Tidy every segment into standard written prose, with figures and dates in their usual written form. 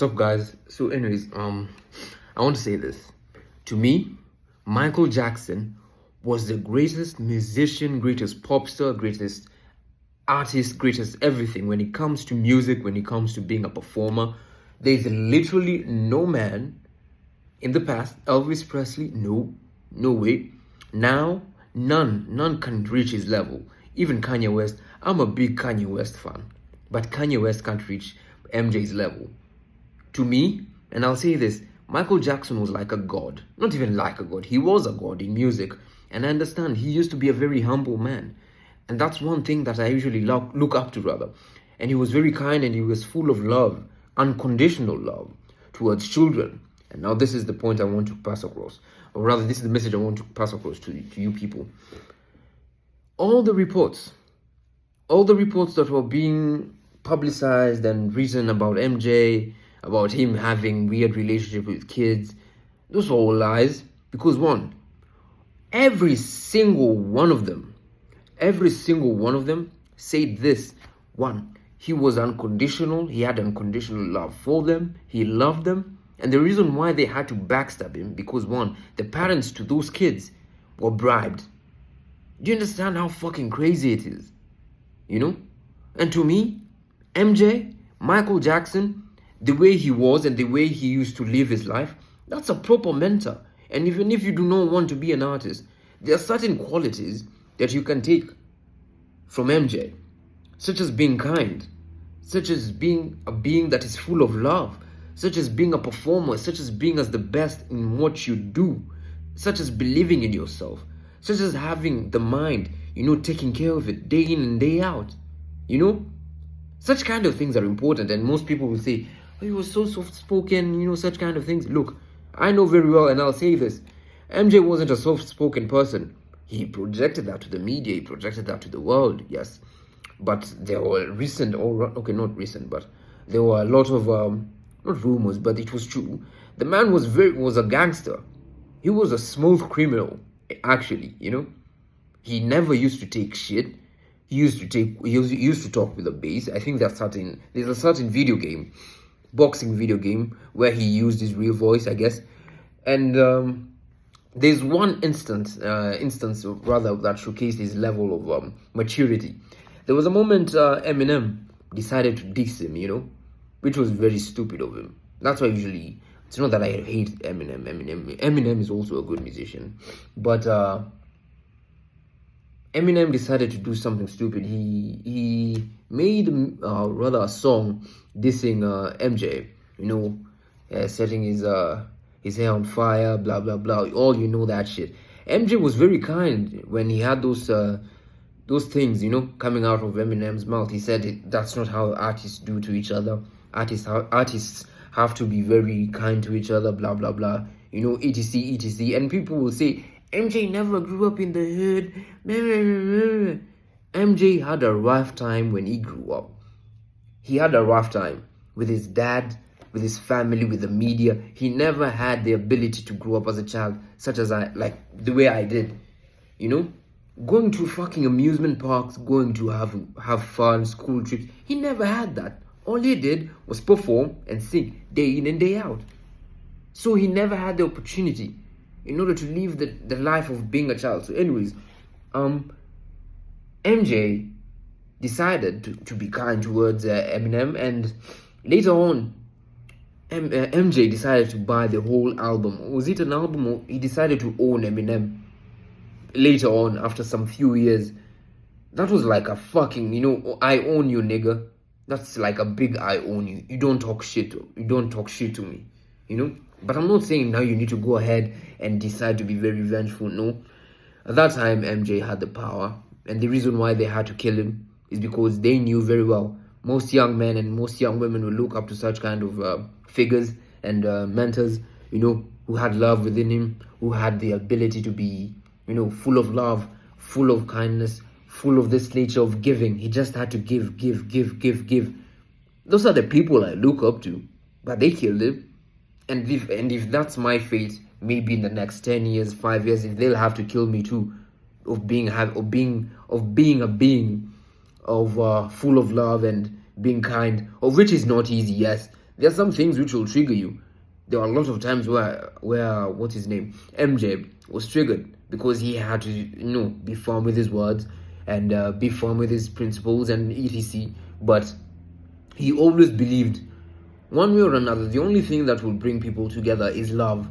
What's up, guys? So, anyways, I want to say this. To me, Michael Jackson was the greatest musician, greatest pop star, greatest artist, greatest everything when it comes to music, when it comes to being a performer. There's literally no man in the past, Elvis Presley, no way. Now, none can reach his level. Even Kanye West, I'm a big Kanye West fan, but Kanye West can't reach MJ's level. To me, and I'll say this, Michael Jackson was like a god. Not even like a god, he was a god in music. And I understand he used to be a very humble man. And that's one thing that I usually look up to, rather. And he was very kind and he was full of love, unconditional love towards children. And now this is the point I want to pass across. Or rather, this is the message I want to pass across to you people. All the reports that were being publicized and written about MJ, about him having weird relationship with kids, those are all lies. Because one, every single one of them said this. One, he was unconditional. He had unconditional love for them. He loved them. And the reason why they had to backstab him, because one, the parents to those kids were bribed. Do you understand how fucking crazy it is? You know? And to me, MJ, Michael Jackson, the way he was and the way he used to live his life, that's a proper mentor. And even if you do not want to be an artist, there are certain qualities that you can take from MJ, such as being kind, such as being a being that is full of love, such as being a performer, such as being as the best in what you do, such as believing in yourself, such as having the mind, taking care of it day in and day out. Such kind of things are important, and most people will say, oh, he was so soft-spoken, such kind of things. Look, I know very well, and I'll say this, MJ wasn't a soft-spoken person. He projected that to the media, he projected that to the world, yes. But there were not recent, but there were a lot of, not rumors, but it was true. The man was a gangster. He was a smooth criminal, actually, He never used to take shit. He used to talk with a bass. I think there's a certain boxing video game, where he used his real voice, I guess. And there's one instance rather that showcased his level of maturity. There was a moment Eminem decided to diss him, which was very stupid of him. That's why it's not that I hate Eminem. Eminem is also a good musician, but Eminem decided to do something stupid. He made rather a song dissing MJ, setting his hair on fire, blah blah blah. All that shit. MJ was very kind when he had those things, coming out of Eminem's mouth. He said that's not how artists do to each other. Artists have to be very kind to each other, blah blah blah. etc etc. And people will say MJ never grew up in the hood. MJ had a rough time when he grew up. He had a rough time with his dad, with his family, with the media. He never had the ability to grow up as a child, such as the way I did. Going to fucking amusement parks, going to have fun, school trips. He never had that. All he did was perform and sing day in and day out. So he never had the opportunity in order to live the life of being a child. So anyways, MJ decided to be kind towards Eminem, and later on, MJ decided to buy the whole album. Was it an album, or he decided to own Eminem later on, after some few years? That was like a fucking, I own you, nigga. That's like a big I own you. You don't talk shit to me, But I'm not saying now you need to go ahead and decide to be very vengeful. No. At that time, MJ had the power. And the reason why they had to kill him is because they knew very well most young men and most young women will look up to such kind of figures and mentors, who had love within him, who had the ability to be, full of love, full of kindness, full of this nature of giving. He just had to give. Those are the people I look up to. But they killed him. And if that's my fate, maybe in the next 10 years, 5 years, if they'll have to kill me too, of being a being of full of love and being kind, of which is not easy. Yes, There are some things which will trigger you. There are a lot of times where what's his name, MJ, was triggered because he had to be firm with his words and be firm with his principles and etc. But he always believed, one way or another, the only thing that will bring people together is love.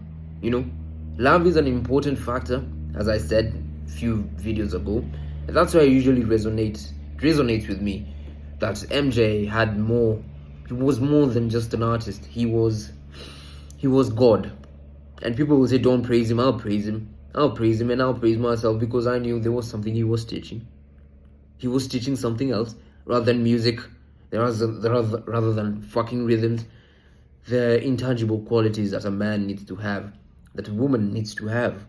Love is an important factor, as I said a few videos ago. And that's why I usually resonates with me that MJ had more. He was more than just an artist. He was God. And people will say, don't praise him. I'll praise him. I'll praise him and I'll praise myself, because I knew there was something he was teaching. He was teaching something else rather than music, rather than fucking rhythms. The intangible qualities that a man needs to have, that a woman needs to have,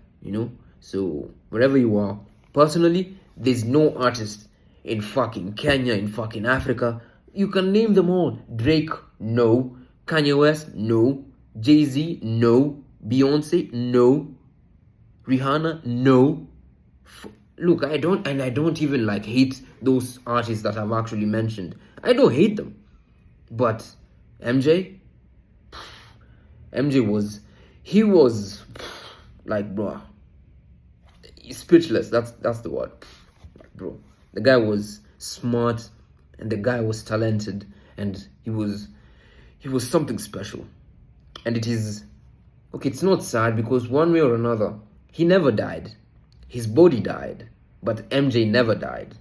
So wherever you are, personally, there's no artist in fucking Kenya, in fucking Africa. You can name them all. Drake, no. Kanye West, no. Jay-Z, no. Beyonce, no. Rihanna, no. Look, I don't even hate those artists that I've actually mentioned. I don't hate them. But MJ was bro, speechless. That's the word. Bro, the guy was smart and the guy was talented, and he was something special. And it's not sad, because one way or another, he never died. His body died, but MJ never died.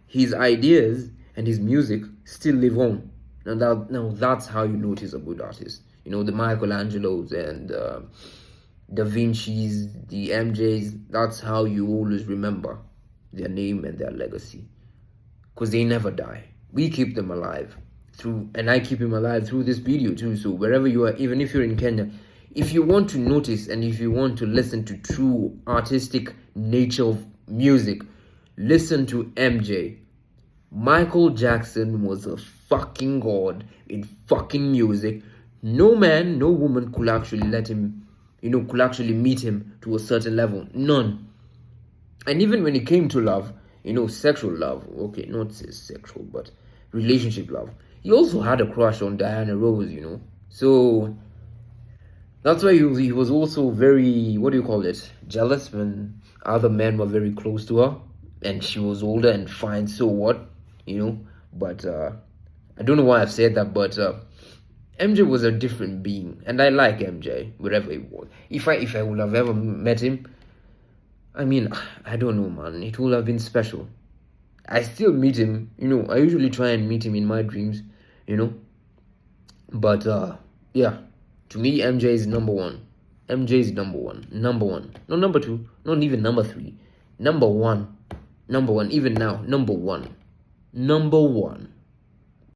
His ideas and his music still live on. Now that's how you know he's a good artist. The Michelangelos and Da Vinci's, the MJs. That's how you always remember their name and their legacy, because they never die. We keep them alive and I keep him alive through this video too. So wherever you are, even if you're in Kenya, if you want to notice and if you want to listen to true artistic nature of music, listen to MJ. Michael Jackson was a fucking god in fucking music. No man, no woman could actually let him, could actually meet him to a certain level. None. And even when it came to love, sexual love, okay, not sexual, but relationship love, he also had a crush on Diana Rose, So that's why he was also very, jealous when other men were very close to her and she was older and fine, so what, But I don't know why I've said that, but MJ was a different being, and I like MJ wherever he was. If I would have ever met him, I don't know, man, it would have been special. I still meet him, I usually try and meet him in my dreams, But yeah, to me, MJ is number one. MJ is number one. Number one. Not number two, not even number three. Number one. Number one, even now, number one. Number one.